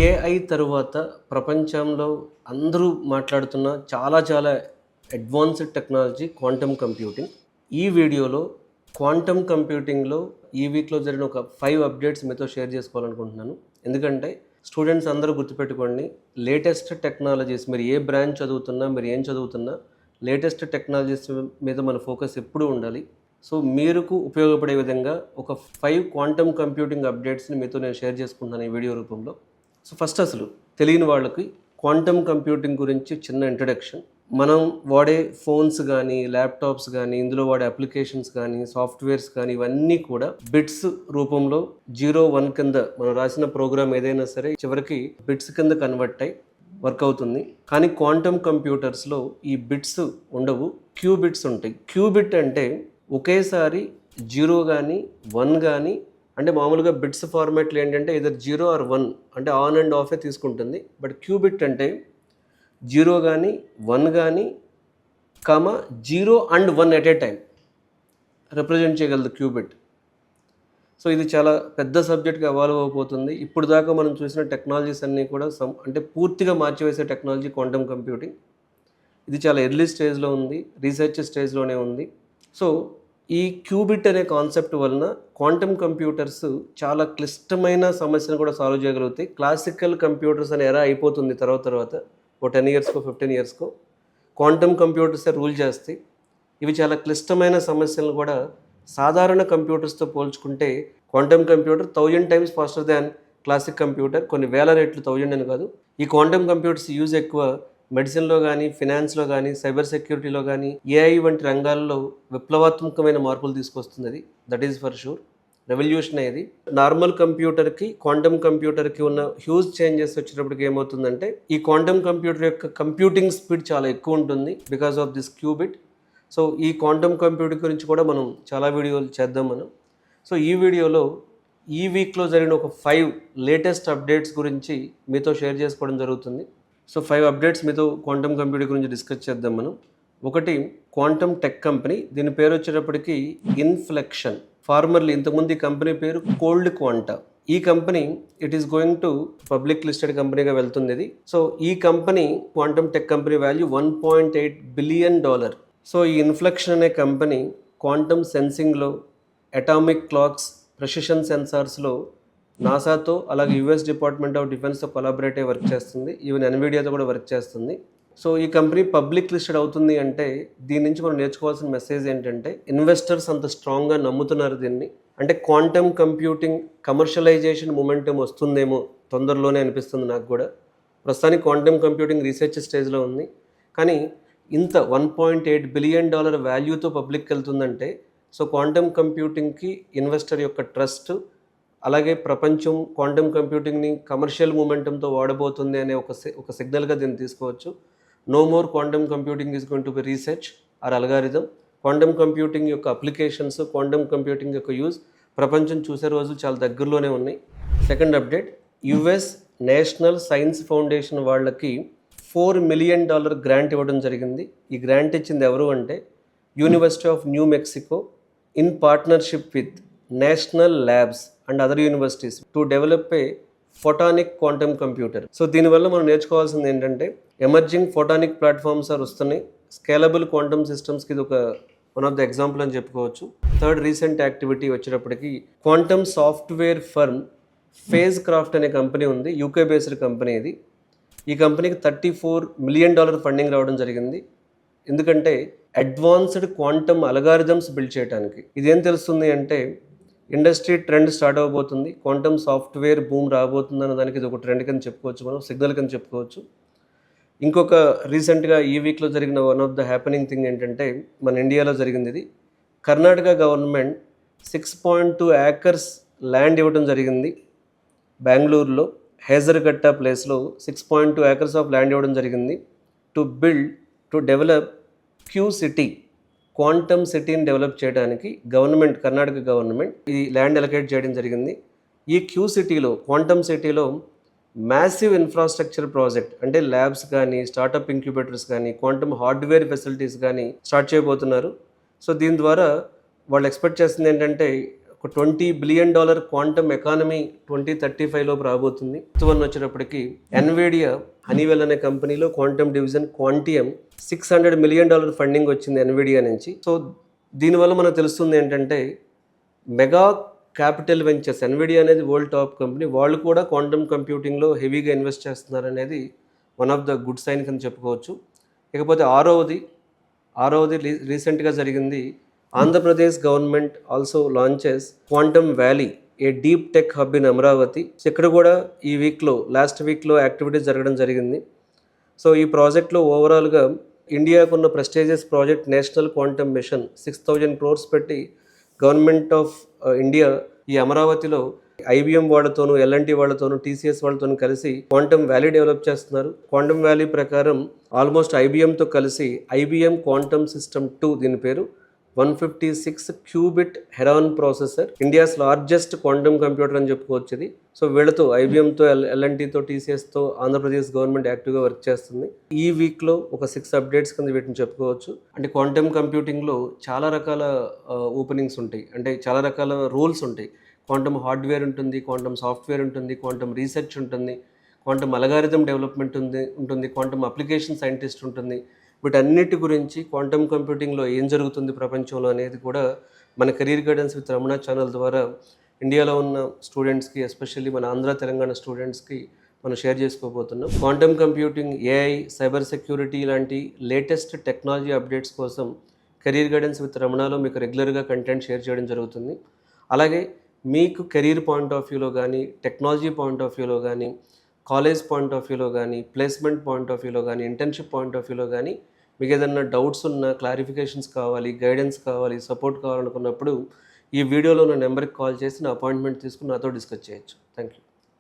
AI తరువాత ప్రపంచంలో అందరూ మాట్లాడుతున్న చాలా అడ్వాన్స్డ్ టెక్నాలజీ క్వాంటమ్ కంప్యూటింగ్. ఈ వీడియోలో క్వాంటమ్ కంప్యూటింగ్లో ఈ వీక్లో జరిగిన ఒక 5 అప్డేట్స్ మీతో షేర్ చేసుకోవాలనుకుంటున్నాను. ఎందుకంటే స్టూడెంట్స్ అందరూ గుర్తుపెట్టుకోండి, లేటెస్ట్ టెక్నాలజీస్, మీరు ఏ బ్రాంచ్ చదువుతున్నా, మీరు ఏం చదువుతున్నా, లేటెస్ట్ టెక్నాలజీస్ మీద మన ఫోకస్ ఎప్పుడూ ఉండాలి. సో మీరుకు ఉపయోగపడే విధంగా ఒక 5 క్వాంటమ్ కంప్యూటింగ్ అప్డేట్స్ని మీతో నేను షేర్ చేసుకుంటున్నాను ఈ వీడియో రూపంలో. సో ఫస్ట్ అసలు తెలియని వాళ్ళకి క్వాంటమ్ కంప్యూటింగ్ గురించి చిన్న ఇంట్రడక్షన్. మనం వాడే ఫోన్స్ కానీ, ల్యాప్టాప్స్ కానీ, ఇందులో వాడే అప్లికేషన్స్ కానీ, సాఫ్ట్వేర్స్ కానీ, ఇవన్నీ కూడా బిట్స్ రూపంలో 0-1 కింద మనం రాసిన ప్రోగ్రామ్ ఏదైనా సరే చివరికి బిట్స్ కింద కన్వర్ట్ అయ్యి వర్క్ అవుతుంది. కానీ క్వాంటమ్ కంప్యూటర్స్లో ఈ బిట్స్ ఉండవు, క్యూబిట్స్ ఉంటాయి. క్యూబిట్ అంటే ఒకేసారి 0 కానీ 1 కానీ, అంటే మామూలుగా బిట్స్ ఫార్మాట్లు ఏంటంటే ఇదర్ 0 ఆర్ 1 అంటే ఆన్ అండ్ ఆఫే తీసుకుంటుంది. బట్ క్యూబిట్ అంటే 0 కానీ 1 కానీ 0 and 1 at a time represent చేయగలదు క్యూబిట్. సో ఇది చాలా పెద్ద సబ్జెక్ట్గా ఎవాల్వ్ అయిపోతుంది. ఇప్పుడు దాకా మనం చూసిన టెక్నాలజీస్ అన్నీ కూడా అంటే పూర్తిగా మార్చివేసే టెక్నాలజీ క్వాంటమ్ కంప్యూటింగ్. ఇది చాలా ఎర్లీ స్టేజ్లో ఉంది, రీసెర్చ్ స్టేజ్లోనే ఉంది. సో ఈ క్యూబిట్ అనే కాన్సెప్ట్ వలన క్వాంటమ్ కంప్యూటర్స్ చాలా క్లిష్టమైన సమస్యను కూడా సాల్వ్ చేయగలుగుతాయి. క్లాసికల్ కంప్యూటర్స్ అనే ఎరా అయిపోతుంది తర్వాత ఓ 10 ఇయర్స్కో 15 ఇయర్స్కో క్వాంటమ్ కంప్యూటర్సే రూల్ చేస్తాయి. ఇవి చాలా క్లిష్టమైన సమస్యలను కూడా సాధారణ కంప్యూటర్స్తో పోల్చుకుంటే quantum computer 1000 times faster than classic computer. కొన్ని వేల రెట్లు, 1000 అని కాదు. ఈ క్వాంటమ్ కంప్యూటర్స్ యూజ్ ఎక్కువ మెడిసిన్లో కానీ, ఫినాన్స్లో కానీ, సైబర్ సెక్యూరిటీలో కానీ, ఏఐ వంటి రంగాల్లో విప్లవాత్మకమైన మార్పులు తీసుకొస్తుంది. అది that is for sure revolution అయ్యేది. నార్మల్ కంప్యూటర్కి క్వాంటమ్ కంప్యూటర్కి ఉన్న హ్యూజ్ చేంజెస్ వచ్చేటప్పటికి ఏమవుతుందంటే ఈ క్వాంటమ్ కంప్యూటర్ యొక్క కంప్యూటింగ్ స్పీడ్ చాలా ఎక్కువ ఉంటుంది because of this qubit. So ఈ క్వాంటమ్ కంప్యూటింగ్ గురించి కూడా మనం చాలా వీడియోలు చేద్దాం మనం. సో ఈ వీడియోలో ఈ వీక్లో జరిగిన ఒక 5 లేటెస్ట్ అప్డేట్స్ గురించి మీతో షేర్ చేసుకోవడం జరుగుతుంది. సో 5 అప్డేట్స్ మీతో క్వాంటమ్ కంప్యూటింగ్ గురించి డిస్కస్ చేద్దాం మనం. ఒకటి, క్వాంటమ్ టెక్ కంపెనీ, దీని పేరు వచ్చేటప్పటికి ఇన్ఫ్లెక్షన్. ఫార్మర్లీ ఇంతకుముందు ఈ కంపెనీ పేరు కోల్డ్ క్వాంటా. ఈ company it is going to public listed కంపెనీగా వెళ్తుంది ఇది. సో ఈ company quantum tech company value $1.8 billion. So ఈ ఇన్ఫ్లెక్షన్ అనే కంపెనీ క్వాంటమ్ సెన్సింగ్లో, అటామిక్ క్లాక్స్, ప్రెసిషన్ సెన్సార్స్లో నాసాతో అలాగే యుఎస్ డిపార్ట్మెంట్ ఆఫ్ డిఫెన్స్తో కొలాబరేట్ అయ్యి వర్క్ చేస్తుంది. ఈవెన్ ఎన్విడియాతో కూడా వర్క్ చేస్తుంది. సో ఈ కంపెనీ పబ్లిక్ లిస్టెడ్ అవుతుంది అంటే దీని నుంచి మనం నేర్చుకోవాల్సిన మెసేజ్ ఏంటంటే ఇన్వెస్టర్స్ అంత స్ట్రాంగ్గా నమ్ముతున్నారు దీన్ని. అంటే క్వాంటమ్ కంప్యూటింగ్ కమర్షియలైజేషన్ మూమెంటం వస్తుందేమో తొందరలోనే అనిపిస్తుంది నాకు కూడా. ప్రస్తుతానికి క్వాంటమ్ కంప్యూటింగ్ రీసెర్చ్ స్టేజ్లో ఉంది. కానీ ఇంత $1.8 బిలియన్ వాల్యూతో పబ్లిక్కి వెళ్తుందంటే సో క్వాంటమ్ కంప్యూటింగ్కి ఇన్వెస్టర్ యొక్క ట్రస్ట్, అలాగే ప్రపంచం క్వాంటమ్ కంప్యూటింగ్ని కమర్షియల్ మూమెంటంతో వాడబోతుంది అనే ఒక సిగ్నల్గా దీన్ని తీసుకోవచ్చు. No more quantum computing is going to be research or algorithm. Quantum computing యొక్క అప్లికేషన్స్, క్వాంటమ్ కంప్యూటింగ్ యొక్క యూజ్ ప్రపంచం చూసే రోజులు చాలా దగ్గరలోనే ఉన్నాయి. Second update, US national science foundation వాళ్ళకి $4 మిలియన్ గ్రాంట్ ఇవ్వడం జరిగింది. ఈ గ్రాంట్ ఇచ్చింది ఎవరు అంటే university of New Mexico in partnership with national labs and other universities to develop a photonic quantum computer. So దీనివల్ల మనం నేర్చుకోవాల్సింది ఏంటంటే ఎమర్జింగ్ ఫోటానిక్ ప్లాట్ఫామ్స్ ఆర్ వస్తున్నాయి. స్కేలబుల్ క్వాంటమ్ సిస్టమ్స్కి ఇది ఒక వన్ ఆఫ్ ద ఎగ్జాంపుల్ అని చెప్పుకోవచ్చు. థర్డ్ రీసెంట్ యాక్టివిటీ వచ్చేటప్పటికి quantum software firm Phasecraft అనే కంపెనీ ఉంది, యూకే బేస్డ్ కంపెనీ ఇది. ఈ కంపెనీకి $34 మిలియన్ ఫండింగ్ రావడం జరిగింది. ఎందుకంటే అడ్వాన్స్డ్ క్వాంటమ్ అల్గారిథమ్స్ బిల్డ్ చేయడానికి. ఇదేం తెలుస్తుంది అంటే ఇండస్ట్రీ ట్రెండ్ స్టార్ట్ అవబోతుంది, క్వాంటమ్ సాఫ్ట్వేర్ బూమ్ రాబోతుంది అన్న దానికి ఇది ఒక ట్రెండ్ కింద చెప్పుకోవచ్చు, మనం సిగ్నల్ కింద చెప్పుకోవచ్చు. ఇంకొక రీసెంట్గా ఈ వీక్లో జరిగిన one of the happening thing ఏంటంటే మన ఇండియాలో జరిగింది ఇది. కర్ణాటక గవర్నమెంట్ 6.2 ఏకర్స్ ల్యాండ్ ఇవ్వడం జరిగింది. బెంగళూరులో హేజర్గట్ట ప్లేస్లో 6.2 ఏకర్స్ ఆఫ్ ల్యాండ్ ఇవ్వడం జరిగింది to develop Q city, quantum సిటీని డెవలప్ చేయడానికి గవర్నమెంట్, కర్ణాటక గవర్నమెంట్ ఈ ల్యాండ్ అలొకేట్ చేయడం జరిగింది. ఈ క్యూ సిటీలో, క్వాంటమ్ సిటీలో మ్యాసివ్ ఇన్ఫ్రాస్ట్రక్చర్ ప్రాజెక్ట్ అంటే ల్యాబ్స్ కానీ, స్టార్టప్ ఇంక్యుబేటర్స్ కానీ, క్వాంటమ్ హార్డ్వేర్ ఫెసిలిటీస్ కానీ స్టార్ట్ చేయబోతున్నారు. సో దీని ద్వారా వాళ్ళు ఎక్స్పెక్ట్ చేస్తుంది ఏంటంటే ఒక $20 బిలియన్ క్వాంటమ్ ఎకానమీ 2035 లోపు రాబోతుంది. వన్ వచ్చేటప్పటికి ఎన్విడియా హనీవెల్ అనే కంపెనీలో quantum division Quantinuum $600 million funding వచ్చింది ఎన్విడియా నుంచి. సో దీనివల్ల మనకు తెలుస్తుంది ఏంటంటే మెగా క్యాపిటల్ వెంచర్స్, ఎన్విడియా అనేది వరల్డ్ టాప్ కంపెనీ, వాళ్ళు కూడా క్వాంటమ్ కంప్యూటింగ్లో హెవీగా ఇన్వెస్ట్ చేస్తున్నారు అనేది one of the good sign కింద చెప్పుకోవచ్చు. ఇకపోతే ఆరవది రీసెంట్గా జరిగింది. Andhra Pradesh government also launches quantum valley, a deep tech hub in Amaravati. ఇక్కడ కూడా ఈ లాస్ట్ వీక్లో యాక్టివిటీస్ జరగడం జరిగింది. సో ఈ ప్రాజెక్ట్లో ఓవరాల్గా ఇండియాకున్న prestigious project national quantum mission 6,000 crores పెట్టి గవర్నమెంట్ ఆఫ్ ఇండియా ఈ అమరావతిలో ఐబిఎం వాళ్ళతోనూ, ఎల్ఎన్టీ వాళ్ళతోనూ, టీసీఎస్ వాళ్ళతోనూ కలిసి క్వాంటమ్ వ్యాలీ డెవలప్ చేస్తున్నారు. క్వాంటమ్ వ్యాలీ ప్రకారం ఆల్మోస్ట్ ఐబిఎంతో కలిసి ఐబిఎం క్వాంటమ్ సిస్టమ్ 2 దీని పేరు 156 cubit heron processor, India's largest quantum computer అని చెప్పుకోవచ్చు ఇది. సో వీళ్ళతో ఐబిఎంతో, ఎల్ఎన్టీతో, టీసీఎస్తో ఆంధ్రప్రదేశ్ గవర్నమెంట్ యాక్టివ్గా వర్క్ చేస్తుంది. ఈ వీక్లో ఒక 6 అప్డేట్స్ కింద వీటిని చెప్పుకోవచ్చు. అంటే క్వాంటమ్ కంప్యూటింగ్లో చాలా రకాల ఓపెనింగ్స్ ఉంటాయి, అంటే చాలా రకాల రోల్స్ ఉంటాయి. క్వాంటమ్ హార్డ్వేర్ ఉంటుంది, క్వాంటమ్ సాఫ్ట్వేర్ ఉంటుంది, క్వాంటమ్ రీసెర్చ్ ఉంటుంది, క్వాంటమ్ అల్గారిథం డెవలప్మెంట్ ఉంటుంది, క్వాంటమ్ అప్లికేషన్ సైంటిస్ట్ ఉంటుంది. వీటన్నిటి గురించి క్వాంటమ్ కంప్యూటింగ్లో ఏం జరుగుతుంది ప్రపంచంలో అనేది కూడా మన career guidance with Ramana channel ద్వారా ఇండియాలో ఉన్న స్టూడెంట్స్కి, ఎస్పెషల్లీ మన ఆంధ్ర తెలంగాణ స్టూడెంట్స్కి మనం షేర్ చేసుకోబోతున్నాం. Quantum computing, AI, cyber security లాంటి లేటెస్ట్ టెక్నాలజీ అప్డేట్స్ కోసం కెరీర్ గైడెన్స్ విత్ రమణలో మీకు రెగ్యులర్గా కంటెంట్ షేర్ చేయడం జరుగుతుంది. అలాగే మీకు కెరీర్ పాయింట్ ఆఫ్ వ్యూలో కానీ, టెక్నాలజీ పాయింట్ ఆఫ్ వ్యూలో కానీ, కాలేజ్ పాయింట్ ఆఫ్ వ్యూలో కానీ, ప్లేస్మెంట్ పాయింట్ ఆఫ్ వ్యూలో కానీ, ఇంటర్న్షిప్ పాయింట్ ఆఫ్ వ్యూలో కానీ మీకు ఏదైనా డౌట్స్ ఉన్నా, క్లారిఫికేషన్స్ కావాలి, గైడెన్స్ కావాలి, సపోర్ట్ కావాలనుకున్నప్పుడు ఈ వీడియోలో నా నెంబర్కి కాల్ చేసి నా అపాయింట్మెంట్ తీసుకుని నాతో డిస్కస్ చేయొచ్చు. Thank you.